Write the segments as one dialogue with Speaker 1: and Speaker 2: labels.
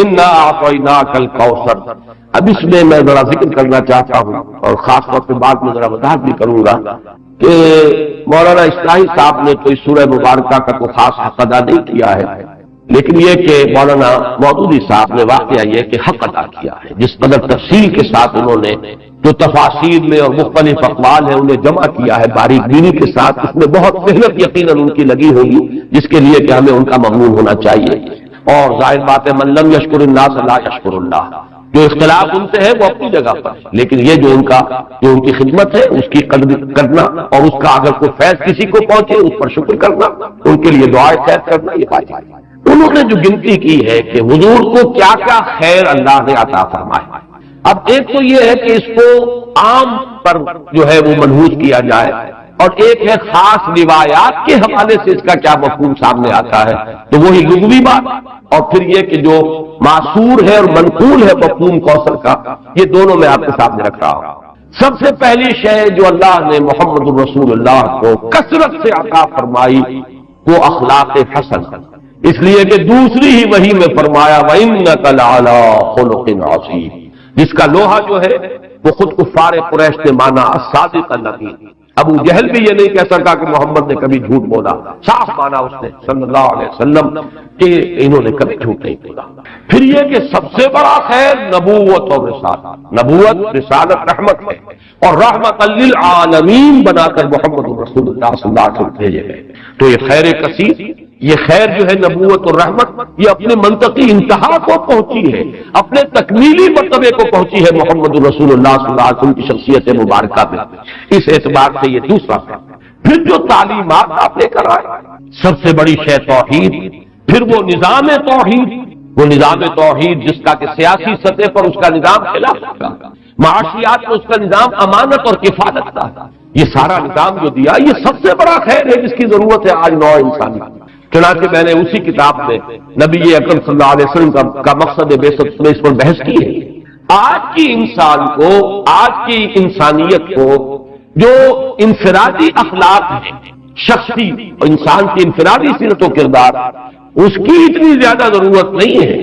Speaker 1: انا اعطیناک الکوثر۔ اب اس میں میں ذرا ذکر کرنا چاہتا ہوں اور خاص طور پہ بعد میں ذرا وضاحت بھی کروں گا کہ مولانا اصلاحی صاحب نے تو اس سورہ مبارکہ کا کوئی خاص حق ادا نہیں کیا ہے، لیکن یہ کہ مولانا مودودی صاحب نے واقعہ یہ کہ حق ادا کیا ہے، جس قدر تفصیل کے ساتھ انہوں نے جو تفاسیر میں اور مختلف اقوال ہیں انہیں جمع کیا ہے باریک بینی کے ساتھ، اس میں بہت محنت یقیناً ان کی لگی ہوگی، جس کے لیے کہ ہمیں ان کا ممنون ہونا چاہیے۔ اور ظاہر بات ہے من لم یشکر الناس لا یشکر اللہ، جو اختلاف ان سے ہے وہ اپنی جگہ پر، لیکن یہ جو ان کی خدمت ہے اس کی قدر کرنا اور اس کا اگر کوئی فیض کسی کو پہنچے اس پر شکر کرنا، ان کے لیے دعائے خیر کرنا، یہ بات ہے۔ انہوں نے جو گنتی کی ہے کہ حضور کو کیا کیا خیر اللہ نے عطا فرمائے، اب ایک تو یہ ہے کہ اس کو عام پر جو ہے وہ منحوس کیا جائے، اور ایک ہے خاص روایات کے حوالے سے اس کا کیا مفہوم سامنے آتا ہے، تو وہی لغوی بات، اور پھر یہ کہ جو معصور ہے اور منقول ہے مفہوم کوثر کا، یہ دونوں میں آپ کے سامنے رکھ رہا ہوں۔ سب سے پہلی شے جو اللہ نے محمد الرسول اللہ کو کثرت سے عطا فرمائی وہ اخلاق حسن، اس لیے کہ دوسری ہی وحی میں فرمایا وَإِنَّكَ لَعَلَىٰ خُلُقٍ عَظِيمٍ، جس کا لوہا جو ہے وہ خود کفار قریش نے مانا الصادق الامین۔ ابو جہل بھی یہ نہیں کہہ سکا کہ محمد نے کبھی جھوٹ بولا، صاف مانا اس نے صلی اللہ علیہ وسلم کہ انہوں نے کبھی جھوٹ نہیں بولا۔ پھر یہ کہ سب سے بڑا خیر نبوت اور رسالت، نبوت رسالت رحمت ہے، اور رحمت للعالمین بنا کر محمد رسول اللہ صلی اللہ علیہ وسلم بھیجے گئے، تو یہ خیر کثیر، یہ خیر جو ہے نبوت اور رحمت، یہ اپنے منطقی انتہا کو پہنچی ہے، اپنے تکمیلی مرتبے کو پہنچی ہے محمد رسول اللہ صلی اللہ علیہ وسلم کی شخصیت مبارکہ میں۔ اس اعتبار سے یہ دوسرا ہے۔ پھر جو تعلیمات آپ لے کر آئے، سب سے بڑی شے توحید، پھر وہ نظام توحید، وہ نظام توحید جس کا کہ سیاسی سطح پر اس کا نظام خلافت کا، معاشیات میں اس کا نظام امانت اور کفالت کا، یہ سارا نظام جو دیا یہ سب سے بڑا خیر ہے جس کی ضرورت ہے آج نو انسانیت۔ چنانچہ میں نے اسی کتاب میں نبی اکرم صلی اللہ علیہ وسلم کا مقصد بعثت میں اس پر بحث کی ہے۔ آج کی انسان کو، آج کی انسانیت کو جو انفرادی اخلاق ہیں، شخصی انسان کی انفرادی سیرت و کردار، اس کی اتنی زیادہ ضرورت نہیں ہے،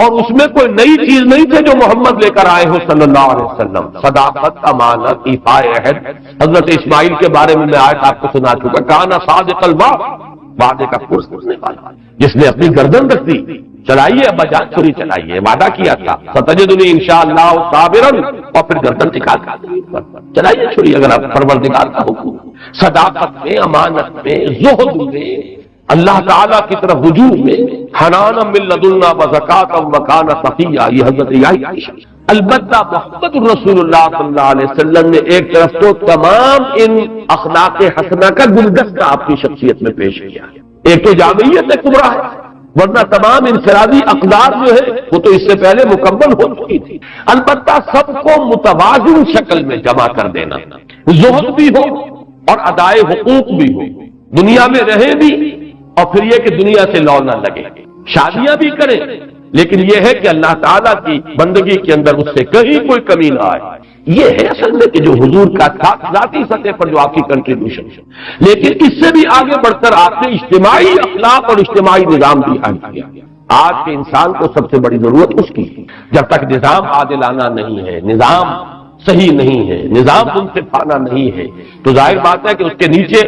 Speaker 1: اور اس میں کوئی نئی چیز نہیں تھے جو محمد لے کر آئے ہو صلی اللہ علیہ وسلم۔ صداقت، امانت، ایفائے عہد۔ حضرت اسماعیل کے بارے میں آیت آپ کو سنا چکا، کانا صادق الوعد، وعدے کا پورا کرنے والا، جس نے اپنی گردن رکھ دی، چلائیے ابا جان چھری چلائیے، وعدہ کیا تھا ستجدنی انشاءاللہ صابرا، اور پھر گردن نکال کر چلائیے چھری اگر آپ پروردگار کا حکم۔ صداقت میں، امانت میں، زہد میں، اللہ تعالیٰ کی طرف رجوع میں، حنانا من لدنا وزکاۃ وکان تقیا، یہ حضرت عائشہ۔ البتہ محمد رسول اللہ صلی اللہ علیہ وسلم نے ایک طرف تو تمام ان اخلاق حسنہ کا گلدستہ اپنی شخصیت میں پیش کیا، ایک تو جامعیت کبریٰ ہے، ورنہ تمام انفرادی اقدار جو ہے وہ تو اس سے پہلے مکمل ہو چکی تھی، البتہ سب کو متوازن شکل میں جمع کر دینا، زہد بھی ہو اور ادائے حقوق بھی ہو، دنیا میں رہے بھی، اور پھر یہ کہ دنیا سے لو نہ لگے، شادیاں بھی کریں، لیکن یہ ہے کہ اللہ تعالیٰ کی بندگی کے اندر اس سے کہیں کوئی کمی نہ آئے۔ یہ ہے اصل میں کہ جو حضور کا ذاتی سطح پر جو آپ کی کنٹریبیوشن ہے، لیکن اس سے بھی آگے بڑھ کر آپ نے اجتماعی اخلاق اور اجتماعی نظام بھی قائم کیا۔ آج کے انسان کو سب سے بڑی ضرورت اس کی، جب تک نظام عادلانہ نہیں ہے، نظام صحیح نہیں ہے، نظام منصفانہ نہیں ہے، تو ظاہر بات ہے کہ اس کے نیچے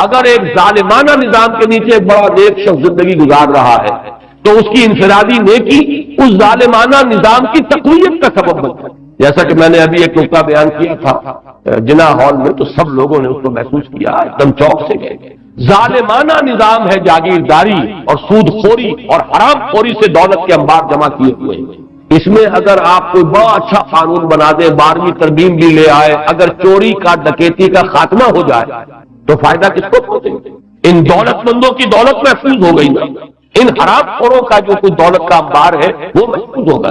Speaker 1: اگر ایک ظالمانہ نظام کے نیچے ایک بڑا نیک شخص زندگی گزار رہا ہے تو اس کی انفرادی نیکی اس ظالمانہ نظام کی تقویت کا سبب بنتا ہے۔ جیسا کہ میں نے ابھی ایک نقطہ بیان کیا تھا جنا ہال میں، تو سب لوگوں نے اس کو محسوس کیا، ایک دم چوک سے گئے۔ ظالمانہ نظام ہے، جاگیرداری اور سود خوری اور حرام خوری سے دولت کے انبار جمع کیے ہوئے ہیں۔ اس میں اگر آپ کوئی بڑا اچھا قانون بنا دیں، 12ویں ترمیم بھی لے آئے، اگر چوری کا، ڈکیتی کا خاتمہ ہو جائے تو فائدہ کس کو پہنچے؟ ان دولت مندوں کی دولت محفوظ ہو گئی نا، ان حرام خوروں کا جو کوئی دولت کا انبار ہے وہ محفوظ ہوگا۔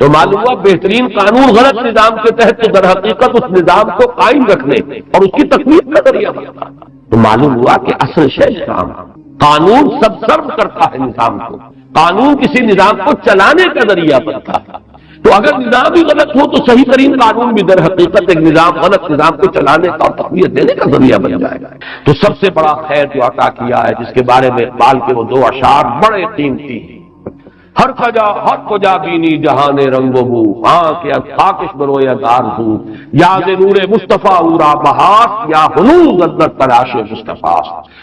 Speaker 1: تو معلوم ہوا بہترین قانون غلط نظام کے تحت تو در حقیقت اس نظام کو قائم رکھنے اور اس کی تقویت کا ذریعہ بنتا، تو معلوم ہوا کہ اصل شے نظام، قانون سب سرو کرتا ہے نظام کو، قانون کسی نظام کو چلانے کا ذریعہ بنتا ہے۔ تو اگر نظام ہی غلط ہو تو صحیح ترین قانون بھی در حقیقت ایک نظام غلط نظام کو چلانے کا اور تقویت دینے کا ذریعہ بن جائے گا۔ تو سب سے بڑا خیر جو عطا کیا ہے، جس کے بارے میں اقبال کے وہ 2 اشعار بڑے قیمتی ہیں، ہر کجا بینی جہان رنگ و بو، کے خاکش برویا دار ہوں، یاد نور مصطفیٰ اورا بہاس، یا ہنوز عدت تلاش مصطفیٰ۔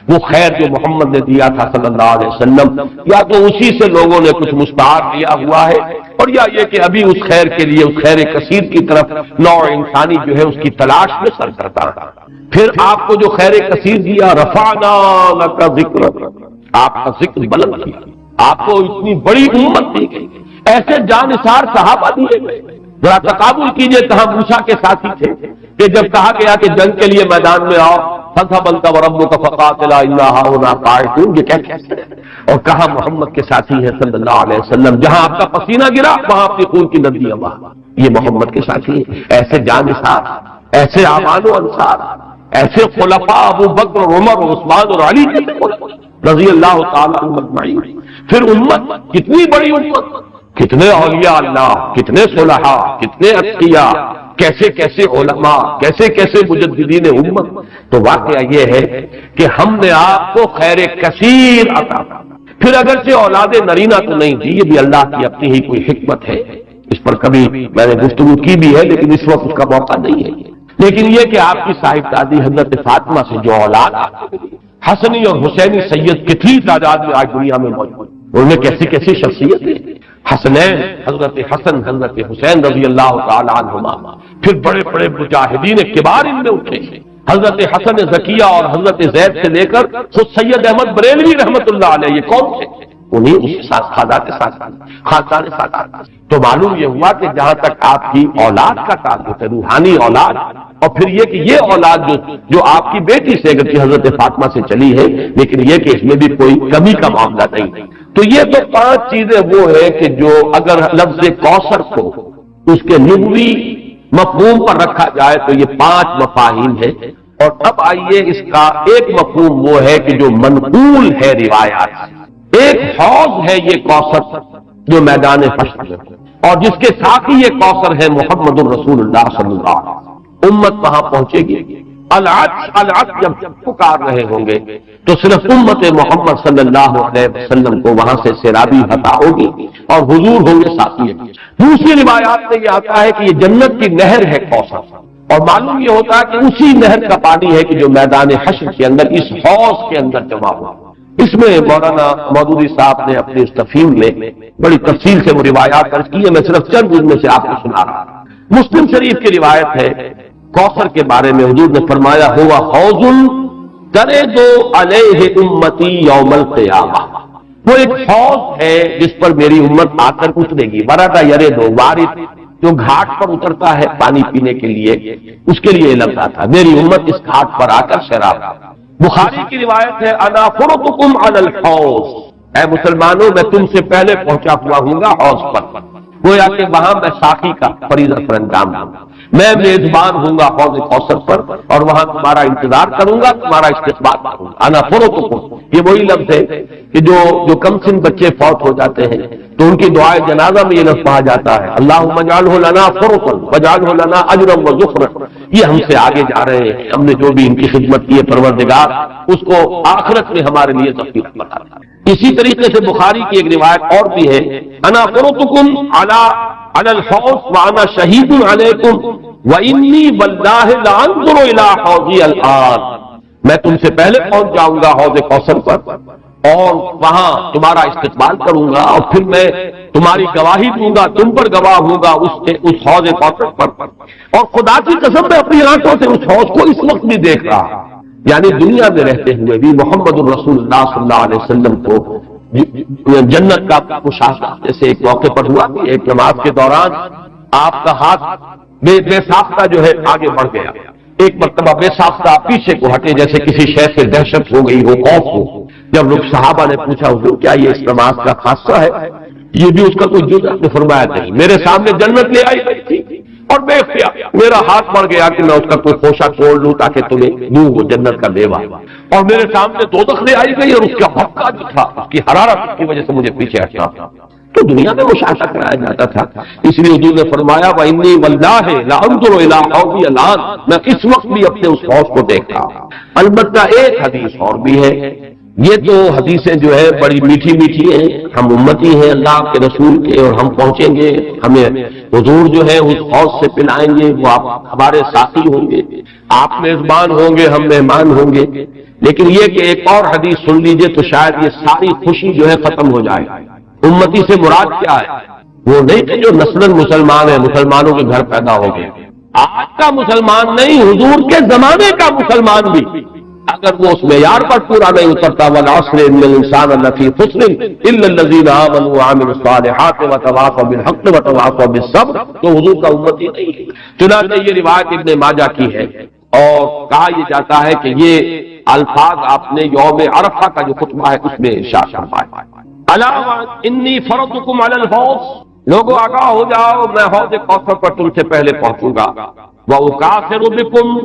Speaker 1: وہ خیر جو محمد نے دیا تھا صلی اللہ علیہ وسلم، یا تو اسی سے لوگوں نے کچھ مستعار لیا ہوا ہے، اور یا یہ کہ ابھی اس خیر کے لیے، اس خیر کثیر کی طرف نوع انسانی جو ہے اس کی تلاش میں سر کرتا ہے۔ پھر آپ کو جو خیر کثیر دیا، رفعنا لک ذکرک، آپ کا ذکر بلند کیا، آپ کو اتنی بڑی امت دی گئی، ایسے جانثار صحابہ دیے گئے۔ ذرا تقابل کیجئے، تہاں موسیٰ کے ساتھی تھے کہ جب کہا گیا کہ جنگ کے لیے میدان میں آؤ، فاذهب انت وربك فقاتلا انا هؤلاء قاعدون، یہ کیا کہتے ہیں؟ اور کہا محمد کے ساتھی ہیں صلی اللہ علیہ وسلم، جہاں آپ کا پسینہ گرا وہاں اپنی خون کی ندیاں بہا، یہ محمد کے ساتھی ہیں۔ ایسے جانثار، ایسے اعوان و انصار، ایسے خلفاء ابو بکر اور عمر اور عثمان اور علی کے رضی اللہ تعالیٰ عنہم اجمعین۔ پھر امت، کتنی بڑی امت، کتنے اولیاء اللہ، کتنے صلحاء، کتنے اتقیاء، کیسے کیسے علماء، کیسے کیسے مجددین امت۔ تو واقعہ یہ ہے کہ ہم نے آپ کو خیر کثیر عطا کیا۔ پھر اگرچہ اولاد نرینہ تو نہیں دی، یہ بھی اللہ کی اپنی ہی کوئی حکمت ہے، اس پر کبھی میں نے گفتگو کی بھی ہے، لیکن اس وقت اس کا موقع نہیں ہے۔ لیکن یہ کہ آپ کی صاحب دادی حضرت فاطمہ سے جو اولاد آپ کو ملی، حسنی اور حسینی سید کتنی تعداد میں آج دنیا میں موجود، ان میں کیسی کیسی شخصیت ہے۔ حسنین، حضرت حسن، حضرت حسین رضی اللہ تعالی عنہما، پھر بڑے بڑے مجاہدین کبار ان میں اٹھے، حضرت حسن زکیہ اور حضرت زید سے لے کر خود سید احمد بریلوی رحمت اللہ علیہ، یہ کون تھے؟ انہیں اس خاندان کے ساتھ تو معلوم یہ ہوا کہ جہاں تک آپ کی اولاد کا تعلق ہے، روحانی اولاد، اور پھر یہ کہ یہ اولاد جو آپ کی بیٹی سے اگرچہ حضرت فاطمہ سے چلی ہے، لیکن یہ کہ اس میں بھی کوئی کمی کا معاملہ نہیں۔ تو یہ تو 5 چیزیں وہ ہیں کہ جو اگر لفظ کوثر کو اس کے لغوی مفہوم پر رکھا جائے تو یہ 5 مفاہیم ہے۔ اور اب آئیے اس کا ایک مفہوم وہ ہے کہ جو منقول ہے روایات، ایک حوض ہے یہ کوثر جو میدان حشر میں، اور جس کے ساتھ ہی یہ کوثر ہے محمد الرسول اللہ صلی اللہ علیہ وسلم۔ امت وہاں پہنچے گی، العطش جب پکار رہے ہوں گے تو صرف امت محمد صلی اللہ علیہ وسلم کو وہاں سے سیرابی عطا ہوگی اور حضور ہوں گے ساتھی۔ دوسری روایات میں یہ آتا ہے کہ یہ جنت کی نہر ہے کوثر، اور معلوم یہ ہوتا ہے کہ اسی نہر کا پانی ہے کہ جو میدان حشر کے اندر اس حوض کے اندر جمع ہوا۔ اس میں مولانا مودودی صاحب نے اپنی اس تفہیم میں بڑی تفصیل سے وہ روایات درج کی ہے، میں صرف چند ان میں سے آپ کو سنا رہا ہوں۔ مسلم شریف کی روایت ہے کوثر کے بارے میں، حضور نے فرمایا ہوا حوض ترد علیہ امتی یوم القیامہ، وہ ایک حوض ہے جس پر میری امت آ کر اترے گی۔ ورد یرد، وارد جو گھاٹ پر اترتا ہے پانی پینے کے لیے، اس کے لیے لفظ تھا میری امت اس گھاٹ پر آ کر شراب۔ بخاری کی روایت ہے انا فرطکم علی الحوض، اے مسلمانوں میں تم سے پہلے پہنچا ہوا ہوں گا حوض پر، گویا کہ وہاں میں ساقی کا فریضہ پر انجام دوں گا، میں میزبان ہوں گا حوض کوثر پر، اور وہاں تمہارا انتظار کروں گا، تمہارا استقبال کروں گا۔ انا فرطکم، یہ وہی لفظ ہے کہ جو کم سن بچے فوت ہو جاتے ہیں تو ان کی دعائے جنازہ میں یہ لفظ پڑھا جاتا ہے اللہم اجعلہ لنا فرطا واجعلہ لنا اجرا وذخرا، یہ ہم سے آگے جا رہے ہیں، ہم نے جو بھی ان کی خدمت کی ہے پروردگار اس کو آخرت میں ہمارے لیے تخفیف بتا۔ اسی طریقے سے بخاری کی ایک روایت اور بھی ہے انا فرطکم علی الحوض وانا شہید علیکم وانی واللہ لانظر الی حوضی الان، میں تم سے پہلے پہنچ جاؤں گا حوض کوثر پر اور وہاں تمہارا استقبال کروں گا، اور پھر میں تمہاری گواہی دوں گا، تم پر گواہ ہوں گا اس حوض کوثر پر۔ اور خدا کی قسم میں اپنی آنکھوں سے اس حوض کو اس وقت بھی دیکھ رہا، یعنی دنیا میں رہتے ہوئے بھی محمد الرسول اللہ صلی اللہ علیہ وسلم کو جنت کا مشاہدہ جیسے ایک موقع پر ہوا کہ ایک نماز کے دوران آپ کا ہاتھ بے ساختہ جو ہے آگے بڑھ گیا، ایک مرتبہ بے ساختہ پیچھے کو ہٹے جیسے کسی شے سے دہشت ہو گئی ہو، خوف ہو۔ جب لوگ صحابہ نے پوچھا حضور کیا یہ اس نماز کا خاصہ ہے؟ یہ بھی اس کا کوئی جز نے فرمایا نہیں، میرے سامنے جنت لے آئی گئی تھی اور بے اختیار میرا ہاتھ بڑھ گیا کہ میں اس کا کوئی خوشہ توڑ لوں تاکہ تمہیں دوں وہ جنت کا میوہ، اور میرے سامنے دوزخ لے آئی گئی اور اس کا بھپکا جو تھا، اس کی حرارت کی وجہ سے مجھے پیچھے ہٹنا تو دنیا میں مشاہدہ کرایا جاتا تھا۔ اس لیے حضور نے فرمایا وَإِنِّي وَاللَّهِ لَأَنظُرُ إِلَىٰ حَوْضِي الْآنَ، میں اس وقت بھی اپنے اس حوض کو دیکھ رہا ہوں۔ البتہ ایک حدیث اور بھی ہے یہ تو حدیثیں جو ہے بڑی میٹھی میٹھی ہیں، ہم امتی ہیں اللہ کے رسول کے اور ہم پہنچیں گے، ہمیں حضور جو ہے اس حوض سے پلائیں گے، وہ آپ ہمارے ساتھی ہوں گے، آپ میزبان ہوں گے، ہم مہمان ہوں گے۔ لیکن یہ کہ ایک اور حدیث سن لیجئے تو شاید یہ ساری خوشی جو ہے ختم ہو جائے۔ امتی سے مراد کیا ہے؟ وہ نہیں کہ جو نسلاً مسلمان ہیں، مسلمانوں کے گھر پیدا ہو گئے، آج کا مسلمان نہیں، حضور کے زمانے کا مسلمان بھی اگر وہ اس معیار پر پورا نہیں اترتا، والعصر ان الانسان لفی خسر الا الذین آمنوا وعملوا الصالحات وتواصوا بالحق وتواصوا بالصبر، تو حضور کا امتی نہیں ہے۔ چنانچہ یہ روایت ابن ماجہ کی ہے، اور کہا یہ جاتا ہے کہ یہ الفاظ آپ نے یوم عرفہ کا جو خطبہ ہے اس میں ارشاد فرمایا، الا انی فرضکم علی الحوض، لوگوں آگاہ ہو جاؤ میں حوض کوثر پر تم سے پہلے پہنچوں گا، واکاثر بکم،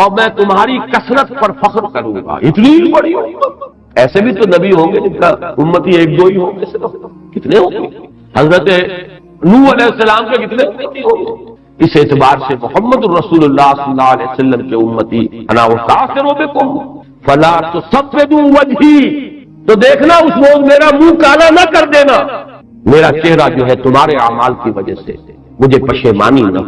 Speaker 1: اور میں تمہاری کثرت پر فخر کروں گا۔ اتنی بڑی امت، ایسے بھی تو نبی ہوں گے جن کا امتی ایک دو ہی ہوں گے، کتنے ہوں گے؟ حضرت نوح علیہ السلام کے کتنے امتی ہوں گے؟ اس اعتبار سے محمد الرسول اللہ صلی اللہ علیہ وسلم کے امتی انا وکاثر بکم فلا تصفدوا وجہی، تو دیکھنا اس روز میرا منہ کالا نہ کر دینا، میرا چہرہ جو ہے تمہارے اعمال کی وجہ سے مجھے پشیمانی نہ،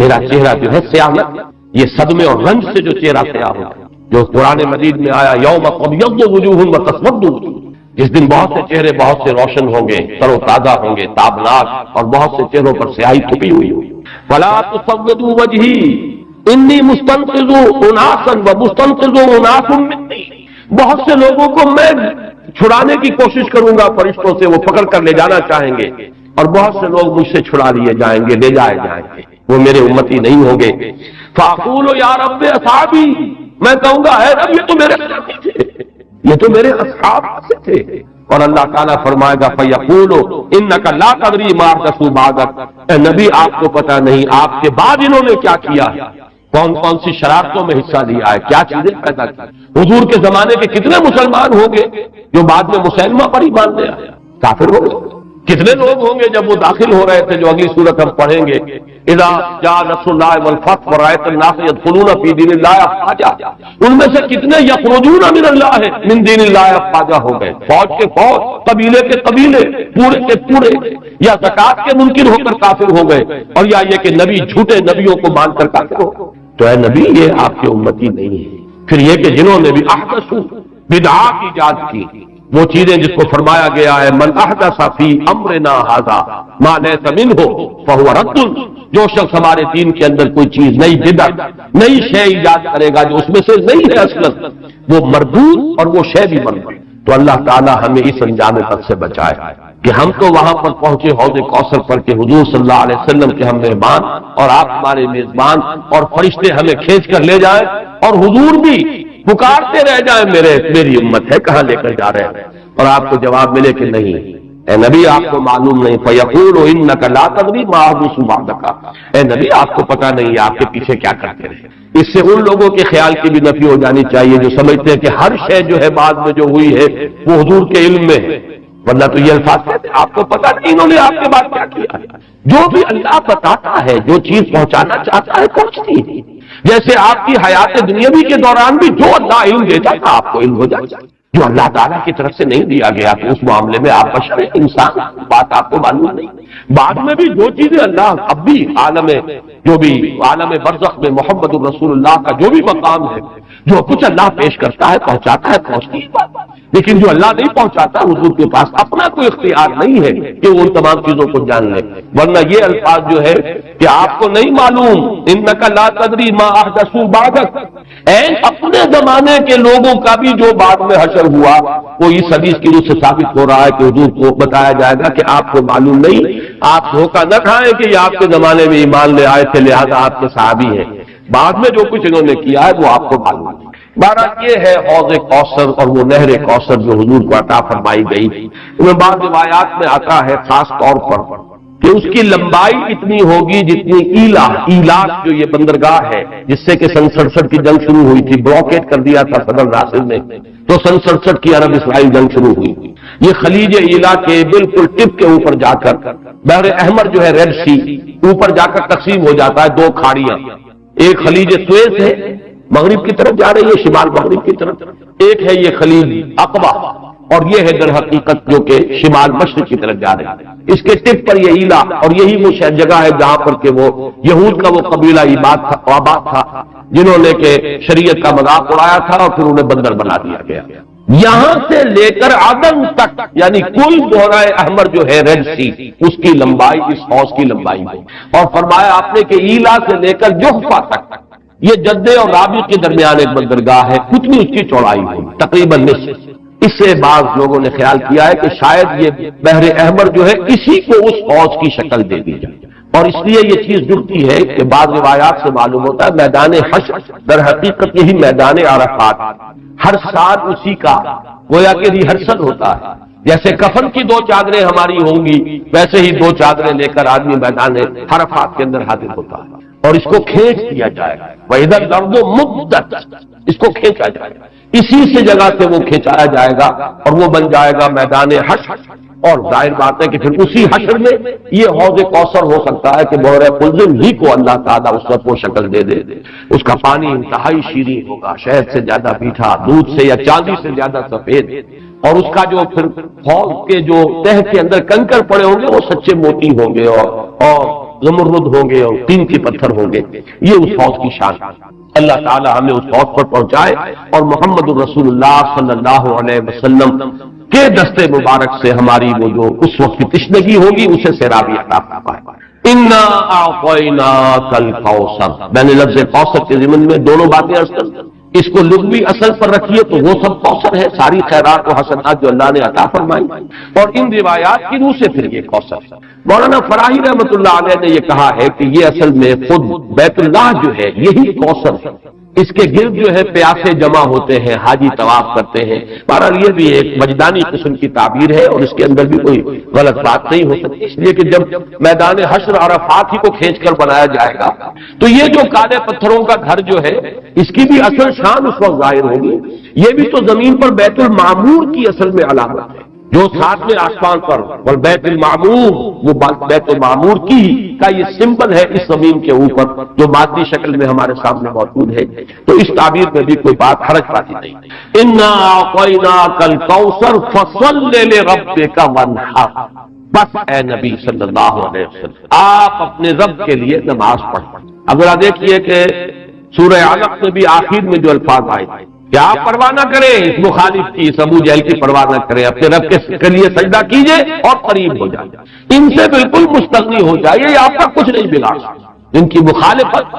Speaker 1: میرا چہرہ جو ہے سیاہ نہ، یہ صدمے اور رنج سے جو چہرہ سیاہ ہو جو قرآن مجید میں آیا یوم تبیض وجوہ وتسود وجوہ، جس دن بہت سے چہرے بہت سے روشن ہوں گے، تر و تازہ ہوں گے، تابناک، اور بہت سے چہروں پر سیاہی چھپی ہوئی ہوئی۔ فلا تسودوا وجہی انی مستنقذ اناسا ومستنقذ اناس منی، بہت سے لوگوں کو میں چھڑانے کی کوشش کروں گا فرشتوں سے، وہ پکڑ کر لے جانا چاہیں گے، اور بہت سے لوگ مجھ سے چھڑا لیے جائیں گے، لے جائے جائیں گے، وہ میرے امتی نہیں ہوں گے۔ فاقول یا رب اصحابی، میں کہوں گا اے رب یہ تو میرے ساتھی تھے، یہ تو میرے اصحاب سے تھے، اور اللہ تعالیٰ فرمائے گا فیقول انک لا تدری ما احدثوا بعدک، اے نبی آپ کو پتہ نہیں آپ کے بعد انہوں نے کیا کیا ہے، کون کون سی شرارتوں میں حصہ لیا ہے، کیا چیزیں پیدا کی۔ حضور کے زمانے کے کتنے مسلمان ہوں گے جو بعد میں مسلمہ پر ایمان لے آئے، کافر ہو گئے؟ کتنے لوگ ہوں گے جب وہ داخل ہو رہے تھے، جو اگلی صورت ہم پڑھیں گے، اذا جاء نصر اللہ والفتح ورأيت الناس يدخلون في دين الله افواجا، ان میں سے کتنے یخرجون من اللہ من دین اللہ افواجا ہو گئے، فوج کے فوج، قبیلے کے قبیلے، پورے کے پورے، یا زکات کے منکر ہو کر کافر ہو گئے، اور یا یہ کہ نبی جھوٹے نبیوں کو مان کر کافر ہو گئے۔ تو اے نبی یہ آپ کے امتی نہیں ہے۔ پھر یہ کہ جنہوں نے بھی احدثوا بدعات ایجاد کی، وہ چیزیں جس کو فرمایا گیا ہے من احدث فی امرنا ھذا ما لیس منہ فہو رد، جو شخص ہمارے دین کے اندر کوئی چیز نئی بدعت نئی شے ایجاد کرے گا جو اس میں سے نہیں ہے اصلاً، وہ مردود اور وہ شے بھی مردود۔ تو اللہ تعالی ہمیں اس انجام بد سے بچائے کہ ہم تو وہاں پر پہنچے حوض کوثر پر کہ حضور صلی اللہ علیہ وسلم کے ہم مہمان اور آپ ہمارے میزبان، اور فرشتے ہمیں کھینچ کر لے جائیں، اور حضور بھی پکارتے رہ جائیں میری امت ہے کہاں لے کر جا رہے ہیں، اور آپ کو جواب ملے کہ نہیں اے نبی آپ کو معلوم نہیں، فیقول انک لا تدری ما احدثوا بعدک، اے نبی آپ کو پتہ نہیں آپ کے پیچھے کیا کرتے رہے۔ اس سے ان لوگوں کے خیال کی بھی نفی ہو جانی چاہیے جو سمجھتے ہیں کہ ہر شے جو ہے بعد میں جو ہوئی ہے وہ حضور کے علم میں ہے، ورنہ تو یہ الفاظ کہتے ہیں آپ کو پتہ نہیں انہوں نے آپ کے بعد کیا کیا۔ جو بھی اللہ بتاتا ہے، جو چیز پہنچانا چاہتا ہے پہنچتی ہے، جیسے آپ کی حیات دنیاوی کے دوران بھی جو اللہ علم دیتا تھا آپ کو علم ہو جاتا، جو اللہ تعالیٰ کی طرف سے نہیں دیا گیا تو اس معاملے میں آپ بشر انسان، بات آپ کو معلوم نہیں۔ بعد میں بھی جو چیزیں اللہ اب بھی عالم برزخ میں محمد الرسول اللہ کا جو بھی مقام ہے، جو کچھ اللہ پیش کرتا ہے پہنچاتا ہے پہنچتی ہے، لیکن جو اللہ نہیں پہنچاتا حضور کے پاس اپنا کوئی اختیار نہیں ہے کہ وہ ان تمام چیزوں کو جان لے، ورنہ یہ الفاظ جو ہے کہ آپ کو نہیں معلوم انک لا تدری ما احدثوا بعدک، اپنے زمانے کے لوگوں کا بھی جو بعد میں حشر ہوا وہ اس حدیث کی روح سے ثابت ہو رہا ہے کہ حضور کو بتایا جائے گا کہ آپ کو معلوم نہیں، آپ دھوکہ نہ کھائیں کہ یہ آپ کے زمانے میں ایمان لے آئے تھے لہذا آپ کے صحابی ہیں، بعد میں جو کچھ انہوں نے کیا ہے وہ آپ کو معلوم نہیں۔ بہرحال یہ ہے حوض کوثر اور وہ نہر کوثر جو حضور کو عطا فرمائی گئی، ان میں بعض روایات میں آتا ہے خاص طور پر کہ اس کی لمبائی اتنی ہوگی جتنی ایلاس جو یہ بندرگاہ ہے جس سے کہ سن 67 کی جنگ شروع ہوئی تھی، بلاکیٹ کر دیا تھا صدر ناصر نے، تو سن 67 کی عرب اسرائیل جنگ شروع ہوئی۔ یہ خلیج ایلا کے بالکل ٹپ کے اوپر جا کر بحر احمر جو ہے ریڈ سی اوپر جا کر تقسیم ہو جاتا ہے دو کھاڑیاں، ایک خلیج سویس ہے مغرب کی طرف جا رہی ہے، شمال مغرب کی طرف. ایک ہے یہ خلیج عقبہ، اور یہ ہے در حقیقت جو کہ شمال مشرق کی طرف جا رہے ہیں. اس کے ٹپ پر یہ ایلا، اور یہی وہ جگہ ہے جہاں پر کہ وہ یہود کا وہ قبیلہ آباد تھا جنہوں نے کہ شریعت کا مذاق اڑایا تھا اور پھر انہیں بندر بنا دیا گیا. یہاں سے لے کر عدن تک یعنی کل بحیرہ احمر جو ہے ریڈ سی، اس کی لمبائی اس حوض کی لمبائی ہے. اور فرمایا آپ نے کہ ایلا سے لے کر جحفہ تک یہ جدے اور رابی کے درمیان ایک بندرگاہ ہے، کتنی اس کی چوڑائی ہوگی؟ تقریباً نصف. اس سے بعض لوگوں نے خیال کیا ہے کہ شاید یہ بحر احمر جو ہے اسی کو اس حوض کی شکل دے دی جائے، اور اس لیے یہ چیز جڑتی ہے کہ بعض روایات سے معلوم ہوتا ہے میدان حشر در حقیقت یہی میدان عرفات ہر سال اسی کا گویا کہ ریہرسل ہوتا ہے. جیسے کفن کی 2 چادریں ہماری ہوں گی، ویسے ہی 2 چادریں لے کر آدمی میدان عرفات کے اندر حاضر ہوتا ہے اور اس کو کھینچ دیا جائے گا. وَإِذَا الْأَرْضُ مُدَّتْ، اس کو کھینچا جائے گا، اسی سے جگہ سے وہ کھینچایا جائے گا اور وہ بن جائے گا میدان حشر. اور ظاہر بات ہے کہ پھر اسی حشر میں یہ حوض کوثر ہو سکتا ہے کہ بحر قلزم ہی کو اللہ تعالیٰ اس وقت وہ شکل دے دے. اس کا پانی انتہائی شیریں ہوگا، شہد سے زیادہ میٹھا، دودھ سے یا چاندی سے زیادہ سفید، اور اس کا جو پھر حوض کے جو تہ کے اندر کنکر پڑے ہوں گے وہ سچے موتی ہوں گے اور زمرد ہوں گے اور قیمتی پتھر ہوں گے. یہ اس حوض کی شان. اللہ تعالیٰ ہمیں اس حوض پر پہنچائے اور محمد الرسول اللہ صلی اللہ علیہ وسلم کے دستے مبارک سے ہماری وہ جو اس وقت کی تشنگی ہوگی اسے سیرابی عطا فرمائے. انا اعطیناک الکوثر، میں نے لفظ کوثر کے ضمن میں دونوں باتیں عرض کر دیں. اس کو لغوی اصل پر رکھیے تو وہ سب کوثر ہے، ساری خیرات و حسنات جو اللہ نے عطا فرمائی، اور ان روایات کی روح سے پھر یہ کوثر. مولانا فراہی رحمۃ اللہ علیہ نے یہ کہا ہے کہ یہ اصل میں خود بیت اللہ جو ہے یہی کوثر ہے. اس کے گرد جو ہے پیاسے جمع ہوتے ہیں، حاجی طواف کرتے ہیں. بہرحال یہ بھی ایک وجدانی قسم کی تعبیر ہے اور اس کے اندر بھی کوئی غلط بات نہیں ہو سکتی، اس لیے کہ جب میدان حشر عرفات ہی کو کھینچ کر بنایا جائے گا تو یہ جو کالے پتھروں کا گھر جو ہے اس کی بھی اصل شان اس وقت ظاہر ہوگی. یہ بھی تو زمین پر بیت المعمور کی اصل میں علامت ہے، جو 7ویں آسمان پر والبیت المعمور، وہ بیت المعمور کی کا یہ سمبل ہے اس زمین کے اوپر جو مادی شکل میں ہمارے سامنے موجود ہے. تو اس تعبیر میں بھی کوئی بات حرج بازی نہیں. انا اعطیناک الکوثر فصل لربک وانحر، بس اے نبی صلی اللہ علیہ وسلم آپ اپنے رب کے لیے نماز پڑھیں. اب ذرا دیکھیے کہ سورہ علق میں بھی آخر میں جو الفاظ آئے کہ آپ پرواہ نہ کریں اس مخالف کی، اس ابو جہل کی پرواہ نہ کریں، اپنے رب کے لیے سجدہ کیجئے اور قریب ہو جائے، ان سے بالکل مستغنی ہو جائیے، یہ آپ کا کچھ نہیں بگاڑ سکتا. ان کی مخالفت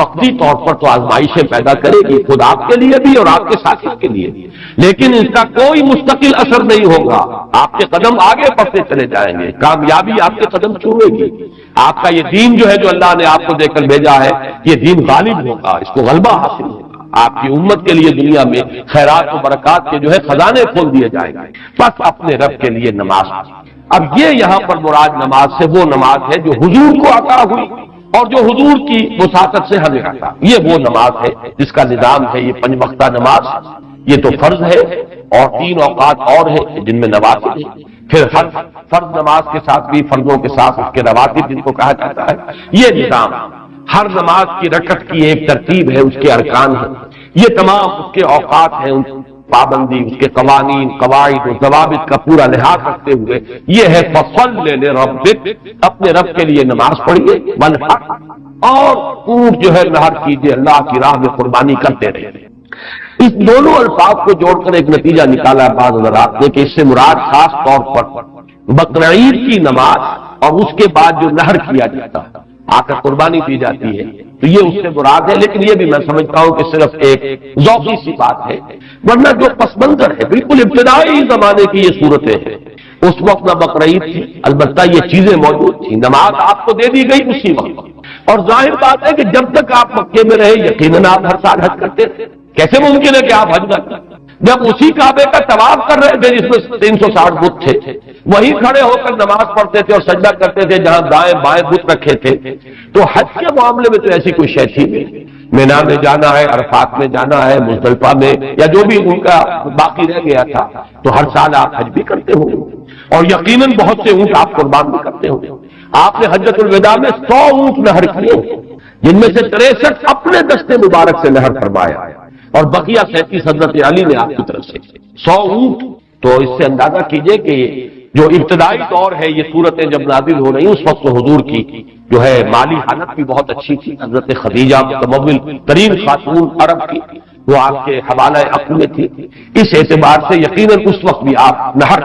Speaker 1: وقتی طور پر تو آزمائشیں پیدا کرے گی، خود آپ کے لیے بھی اور آپ کے ساتھیوں کے لیے بھی، لیکن اس کا کوئی مستقل اثر نہیں ہوگا. آپ کے قدم آگے بڑھتے چلے جائیں گے، کامیابی آپ کے قدم چومے گی. آپ کا یہ دین جو ہے جو اللہ نے آپ کو دے کر بھیجا ہے یہ دین غالب ہوگا، اس کو غلبہ حاصل ہوگا. آپ کی امت کے لیے دنیا میں خیرات و برکات کے جو ہے خزانے کھول دیے جائیں گے. بس اپنے رب کے لیے نماز. اب یہ یہاں پر مراد نماز سے وہ نماز ہے جو حضور کو عطا ہوئی اور جو حضور کی وساطت سے ہمیں عطا. یہ وہ نماز ہے جس کا نظام ہے یہ 5 وقتہ نماز. یہ تو فرض ہے اور 3 اوقات اور ہیں جن میں نوافل ہے. پھر ہر فرض نماز کے ساتھ بھی فرضوں کے ساتھ اس کے رواتب جن کو کہا جاتا ہے. یہ نظام ہر نماز کی رکعت کی ایک ترتیب ہے، اس کے ارکان ہیں، یہ تمام اس کے اوقات ہیں، ان پابندی، اس کے قوانین، قواعد و ضوابط کا پورا لحاظ رکھتے ہوئے یہ ہے فصل لربک، اپنے رب کے لیے نماز پڑھیے، وانحر، اور اونٹ جو ہے نہر کیجیے، اللہ کی راہ میں قربانی کرتے رہے. اس دونوں الفاظ کو جوڑ کر ایک نتیجہ نکالا بعض حضرات نے کہ اس سے مراد خاص طور پر بقرعید کی نماز اور اس کے بعد جو نہر کیا جاتا ہے، آ کر قربانی دی جاتی ہے، تو یہ اس سے مراد ہے. لیکن یہ بھی میں سمجھتا ہوں کہ صرف ایک ذوقی سی بات ہے، ورنہ جو پس منظر ہے بالکل ابتدائی زمانے کی یہ صورتیں ہیں. اس وقت نہ بقرعید تھی، البتہ یہ چیزیں موجود تھیں، نماز آپ کو دے دی گئی اسی وقت. اور ظاہر بات ہے کہ جب تک آپ مکے میں رہے یقیناً آپ ہر سال حج کرتے تھے. کیسے ممکن ہے کہ آپ حج نہ کریں؟ جب اسی کعبے کا طواف کر رہے تھے جس میں 360 بت تھے، وہی کھڑے ہو کر نماز پڑھتے تھے اور سجدہ کرتے تھے جہاں دائیں بائیں بت رکھے تھے. تو حج کے معاملے میں تو ایسی کوئی شے تھی نہیں. مینا میں جانا ہے، عرفات میں جانا ہے، مزدلفہ میں، یا جو بھی ان کا باقی رہ گیا تھا، تو ہر سال آپ حج بھی کرتے ہوں گے اور یقیناً بہت سے اونٹ آپ قربان بھی کرتے ہوں گے. آپ نے حجۃ الوداع میں 100 اونٹ نہر کیے. جن میں سے 63 اپنے دستے مبارک سے نہر فرمایا اور بقیہ 37 حضرت علی نے آپ کی طرف سے 100 اونٹ. تو اس سے اندازہ کیجئے کہ جو ابتدائی دور ہے یہ صورتیں جب نازل ہو رہی اس وقت حضور کی جو ہے مالی حالت بھی بہت اچھی تھی. حضرت خدیجہ متمول ترین خاتون عرب کی وہ آپ کے حوالہ عقل میں تھی. اس اعتبار سے یقیناً اس وقت بھی آپ نہر